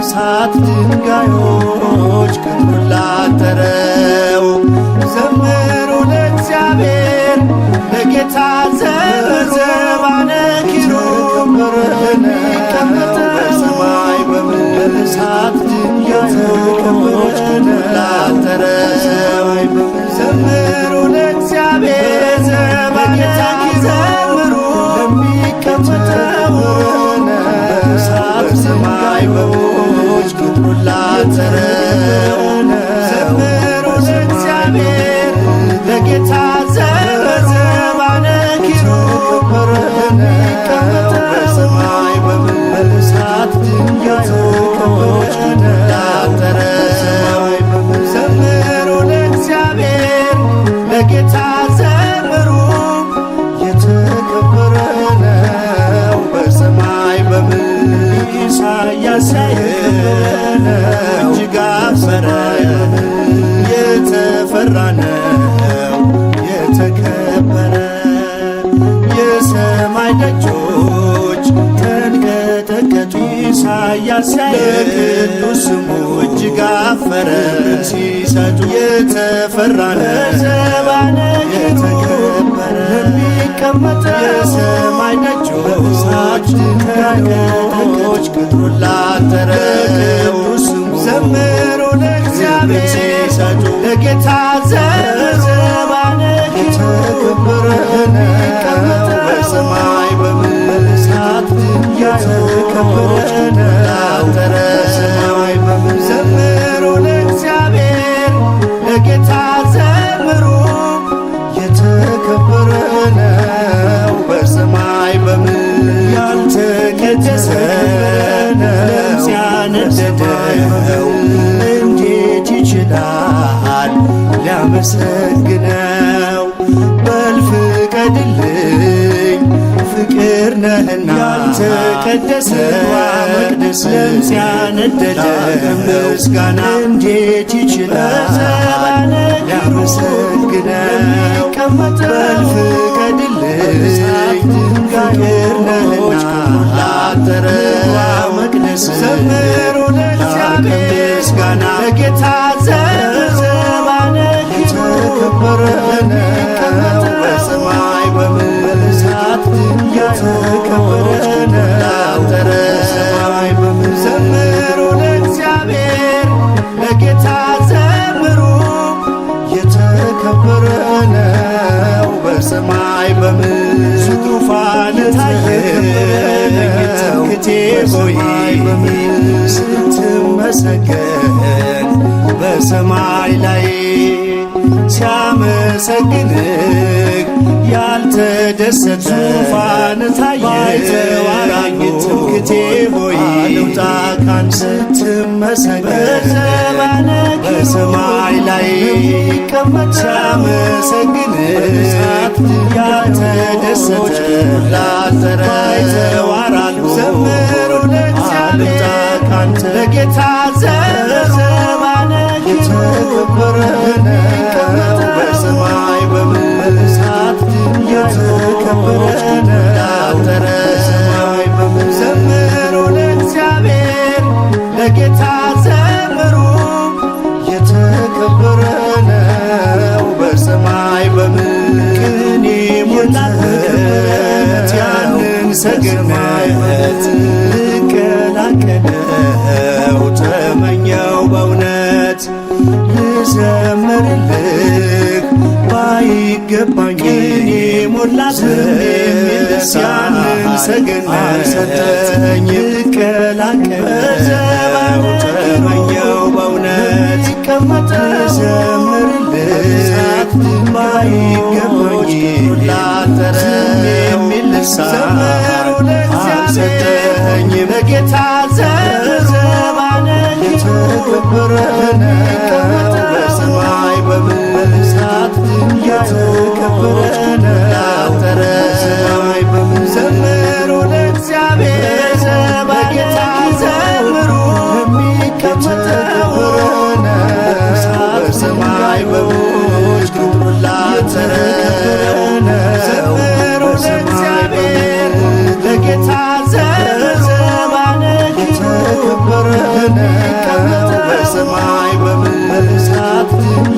በእሳት ድንጋዮች ቅጥሩን ላጠረው ዘምሩ ለእግዚአብሔር ለጌታ ዘበዘባነ ኪሩብ የሚቀመጠው በሰማይ በምድር እሳት ድንጋዮች ቅጥሩን ላጠረው ዘምሩ ለእግዚአብሔር ለጌታ ዘምሩ ለሚቀመጠው በእሳት ሰማይ በምድር ቅጥሩን ላጠረው ዘምሩ ለእግዚአብሔር ለጌታ ዘበዘባነ ኪሩብ የሚቀመጠው በሰማይ በምድር እሳት ድንጋዮች ቅጥሩን ላጠረው ዘምሩ ለእግዚአብሔር ለጌታ ዘምሩ የተከበረ ነው በሰማይ በምድር ኢሳይያስ ያየነው እጅግ አፈረ የተፈራ ነው የተከበረ የሰማይ ደጆች ተንቀጠቀጡ ኢሳይያስ ለቅዱስ ስሙ እጅግ አፈረ ሲሰጡ የተፈራ ነው የተከበረ ለሚቀመጠው የሰማይ ደጆች ተንቀጠቀጡ ቅጥሩን ላጠረው ዘምሩ ለእግዚአብሔር ሲሰጡ ለጌታ ዘበዘባነ የተከበረ ነው በሰማይ በምድር እሳት ድንጋዮች ላጠረው ዘምሩ ለእግዚአብሔር ለጌታ ዘምሩ የተከበረ ነው በሰማይ በምድር ያልተቀደሰ ነፍስ ያነደደው እንዴት ይችላል ሊያመሰግነው በል ፍቀድልኝ ፍቅር ነህና ያልተቀደሰ መቅደስ ነፍስ ያነደደው ምስጋና እንዴት ይችላል ሊያመሰግነው በል ፍቀድልኝ ፍቅር ነህና ላጠረው መቅደስ ዘምሩ ለእግዚአብሔር ምስጋና ለጌታ ዘበዘባነ የተከበረ ነው በሰማይ በምድር እሳት የተከበረ ነው ዘምሩ ለእግዚአብሔር ለጌታ ዘምሩ የተከበረ ነው በሰማይ በምድር ዙፋን ታየ ትምክህቴ ሆይ ስትመሰገን በሰማይ ላይ ሲያመሰግንህ ያልተደሰተ ዙፋን ታየ ተዋራኝ ትምክህቴ ሆይ ልውጣ ካን ስትመሰገን በሰማይ ላይ ሲያመሰግንህ ያልተደሰተ ላጠረው ተዋራሉ ዘምሩ ለእግዚአብሔር ካንተ ለጌታ ዘበዘባነ የተከበረ ነው በሰማይ በምድር እሳት የተከበረ ላጠረው ዘምሩ ለእግዚአብሔር ለጌታ ዘምሩ የተከበረ ነው በሰማይ በምድር ቅኔ ሞላበት ያንን ሰገነት ልቀላቀለው ተመኘው በእውነት ልዘምርልህ ባይገባኝ ቅኔ ሞላበት ያንን ሰገነት ሰጠኝ ልቀላቀለው ተመኘው በእውነት ልዘምርልህ ባይገባኝ ላጠረው የሚል ልሳን አልሰጠኝ በጌታ ዘበዘባነ የተከበረ ነው በሰማይ በምድር እሳት የተከበረ ላጠረው ዘምሩ ለእግዚአብሔር በጌታ ዘምሩ የሚቀመጠው በሰማይ በምድር ቅጥሩን ላጠረው ዘምሩ ለእግዚአብሔር ለጌታ ዘበዘባነ የተከበረ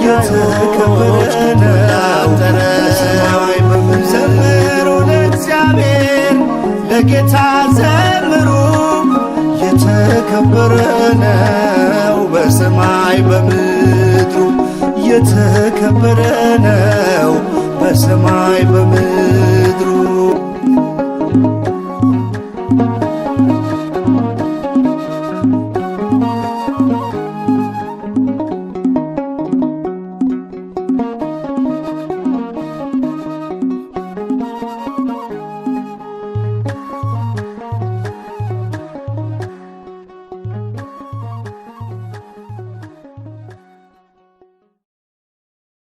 የተከበረ ነው። በሰማይ በምድር ዘምሩ ለእግዚአብሔር ለጌታ ዘምሩ የተከበረ ነው። በሰማይ በምድሩ የተከበረ ነው። በሰማይ በምድሩ